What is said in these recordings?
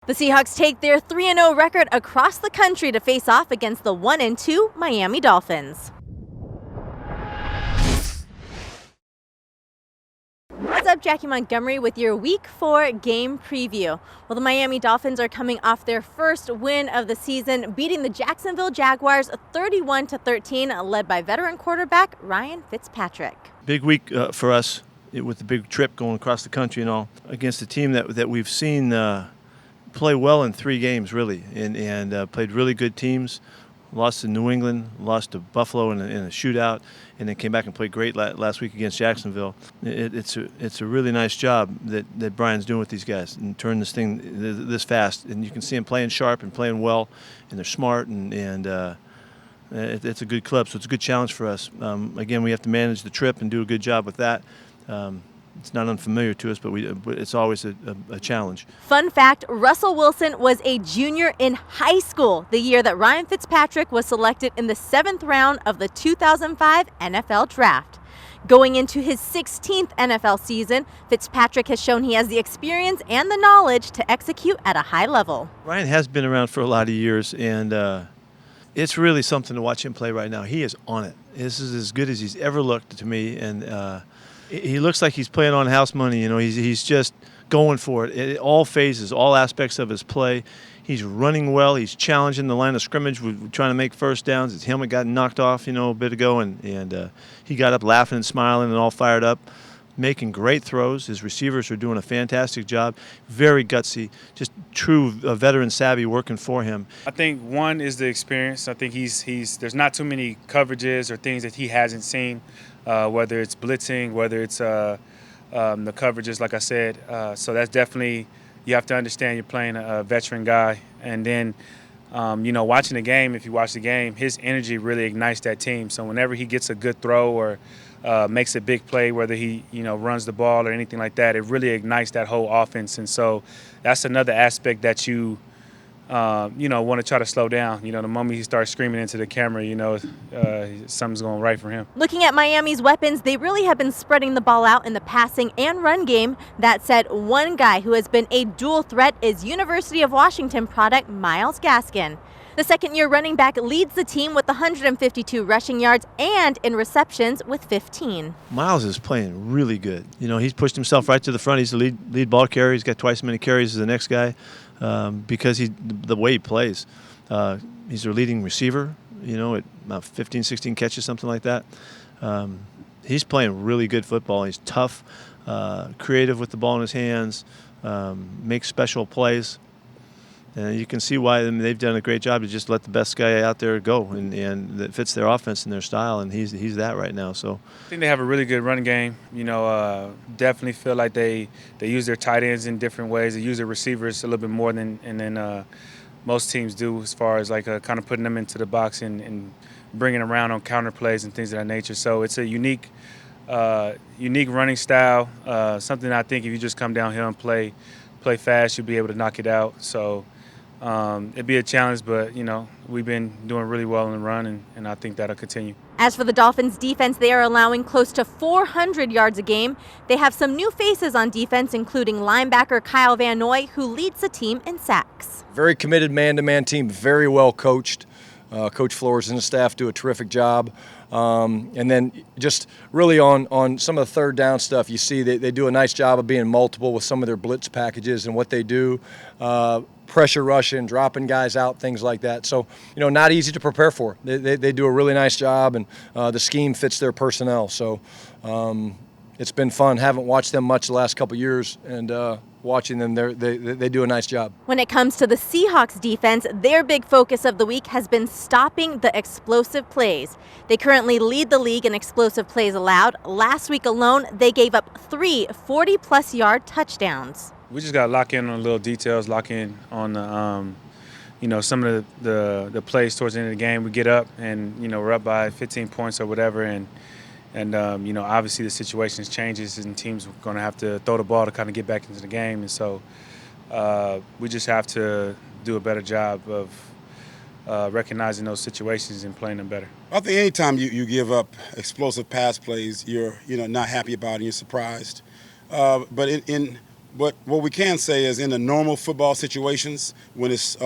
The Seahawks take their 3-0 record across the country to face off against the 1-2 Miami Dolphins. What's up, Jackie Montgomery with your Week 4 game preview. Well, the Miami Dolphins are coming off their first win of the season, beating the Jacksonville Jaguars 31-13, led by veteran quarterback Ryan Fitzpatrick. Big week for us with the big trip going across the country and all against a team that we've seen play well in 3 games, really, and played really good teams. Lost to New England, lost to Buffalo in a shootout, and then came back and played great last week against Jacksonville. It's a really nice job that Brian's doing with these guys and turn this thing this fast. And you can see them playing sharp and playing well, and they're smart, and it's a good club, so it's a good challenge for us. Again, we have to manage the trip and do a good job with that. It's not unfamiliar to us, but it's always a challenge. Fun fact, Russell Wilson was a junior in high school the year that Ryan Fitzpatrick was selected in the 7th round of the 2005 NFL Draft. Going into his 16th NFL season, Fitzpatrick has shown he has the experience and the knowledge to execute at a high level. Ryan has been around for a lot of years, and it's really something to watch him play right now. He is on it. This is as good as he's ever looked to me, and he looks like he's playing on house money. You know, he's just going for it. All phases, all aspects of his play. He's running well. He's challenging the line of scrimmage. We're trying to make first downs. His helmet got knocked off, a bit ago, and he got up laughing and smiling and all fired up, making great throws. His receivers are doing a fantastic job. Very gutsy, just true veteran savvy working for him. I think one is the experience. I think there's not too many coverages or things that he hasn't seen, whether it's blitzing, whether it's the coverages, like I said. So that's definitely, you have to understand you're playing a veteran guy. And then, watching the game, if you watch the game, his energy really ignites that team. So whenever he gets a good throw or makes a big play, whether he, runs the ball or anything like that, it really ignites that whole offense. And so that's another aspect that you want to try to slow down. The moment he starts screaming into the camera, something's going right for him. Looking at Miami's weapons, they really have been spreading the ball out in the passing and run game. That said, one guy who has been a dual threat is University of Washington product Myles Gaskin. The second-year running back leads the team with 152 rushing yards and in receptions with 15. Myles is playing really good. He's pushed himself right to the front. He's the lead ball carrier. He's got twice as many carries as the next guy because the way he plays. He's their leading receiver, at about 15, 16 catches, something like that. He's playing really good football. He's tough, creative with the ball in his hands, makes special plays. And you can see why they've done a great job to just let the best guy out there go, and that fits their offense and their style, and he's that right now. So I think they have a really good running game. Definitely feel like they use their tight ends in different ways. They use their receivers a little bit more than most teams do, as far as kind of putting them into the box and bringing them around on counter plays and things of that nature. So it's a unique running style. Something I think if you just come downhill and play fast, you'll be able to knock it out. So it'd be a challenge, but, we've been doing really well in the run, and I think that'll continue. As for the Dolphins defense, they are allowing close to 400 yards a game. They have some new faces on defense, including linebacker Kyle Van Noy, who leads the team in sacks. Very committed man-to-man team, very well coached. Coach Flores and the staff do a terrific job. And then just really on some of the third down stuff, you see they do a nice job of being multiple with some of their blitz packages and what they do. Pressure rushing, dropping guys out, things like that. So, not easy to prepare for. They do a really nice job, and the scheme fits their personnel. So it's been fun. Haven't watched them much the last couple of years, and watching them, they do a nice job. When it comes to the Seahawks defense, their big focus of the week has been stopping the explosive plays. They currently lead the league in explosive plays allowed. Last week alone, they gave up 3 40-plus yard touchdowns. We just got to lock in on little details, lock in on the, some of the plays towards the end of the game. We get up and, we're up by 15 points or whatever, and obviously the situation changes and teams are going to have to throw the ball to kind of get back into the game. And so we just have to do a better job of recognizing those situations and playing them better. I think anytime you give up explosive pass plays, you're not happy about it and you're surprised. But in But what we can say is in the normal football situations, when it's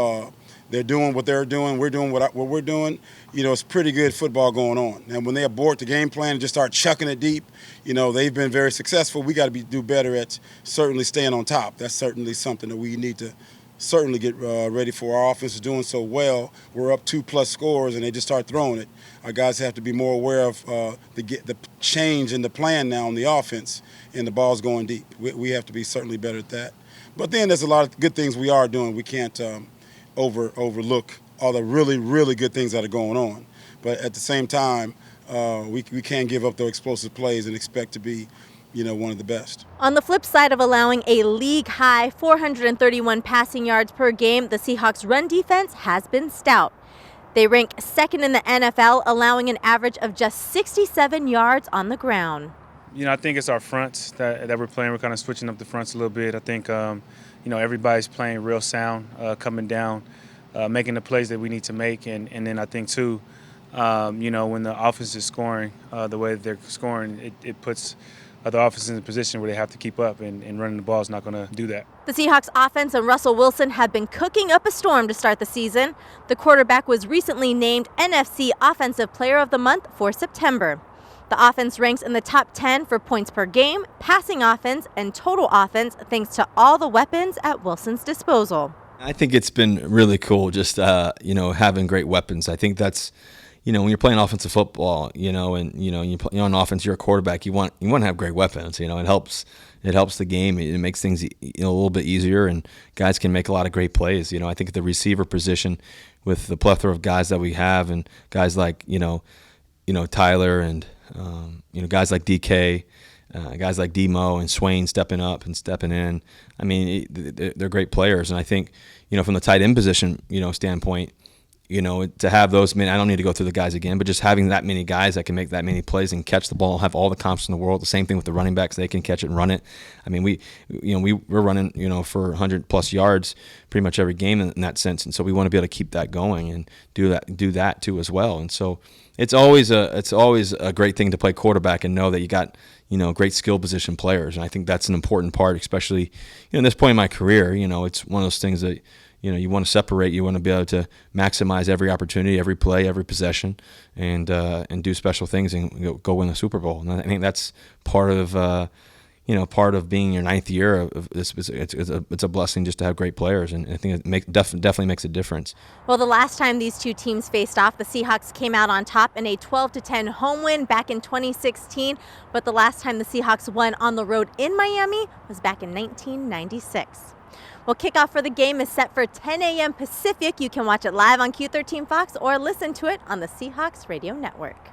they're doing what they're doing, we're doing what we're doing, it's pretty good football going on. And when they abort the game plan and just start chucking it deep, they've been very successful. We got to do better at certainly staying on top. That's certainly something that we need to certainly get ready for. Our offense is doing so well. We're up 2+ scores, and they just start throwing it. Our guys have to be more aware of the change in the plan now on the offense, and the ball's going deep. We have to be certainly better at that. But then there's a lot of good things we are doing. We can't overlook all the really, really good things that are going on. But at the same time, we can't give up those explosive plays and expect to be one of the best. On the flip side of allowing a league-high 431 passing yards per game, the Seahawks Run Defense has been stout. They rank second in the NFL, allowing an average of just 67 yards on the ground. I think it's our fronts that we're playing. We're kind of switching up the fronts a little bit. I think, everybody's playing real sound, coming down, making the plays that we need to make. And then I think, too, when the offense is scoring the way that they're scoring, it puts the offense in a position where they have to keep up, and running the ball is not going to do that. The Seahawks offense and Russell Wilson have been cooking up a storm to start the season. The quarterback was recently named NFC Offensive Player of the Month for September. The offense ranks in the top 10 for points per game, passing offense, and total offense, thanks to all the weapons at Wilson's disposal. I think it's been really cool just, having great weapons. I think that's, when you're playing offensive football, and you play on offense, you're a quarterback. You want to have great weapons. It helps the game. It makes things a little bit easier, and guys can make a lot of great plays. I think at the receiver position, with the plethora of guys that we have, and guys like Tyler, and guys like DK, guys like Demo and Swain stepping up and stepping in. I mean, they're great players, and I think from the tight end position standpoint. To have those, I don't need to go through the guys again, but just having that many guys that can make that many plays and catch the ball, have all the confidence in the world. The same thing with the running backs; they can catch it and run it. I mean, we're running, for 100+ yards pretty much every game in that sense, and so we want to be able to keep that going and do that too as well. And so it's always a great thing to play quarterback and know that you got great skill position players, and I think that's an important part, especially at this point in my career. It's one of those things that. You want to separate. You want to be able to maximize every opportunity, every play, every possession, and do special things and go win the Super Bowl. And I think that's part of being your 9th year of this. It's a blessing just to have great players, and I think it definitely makes a difference. Well, the last time these two teams faced off, the Seahawks came out on top in a 12-10 home win back in 2016. But the last time the Seahawks won on the road in Miami was back in 1996. Well, kickoff for the game is set for 10 a.m. Pacific. You can watch it live on Q13 Fox or listen to it on the Seahawks Radio Network.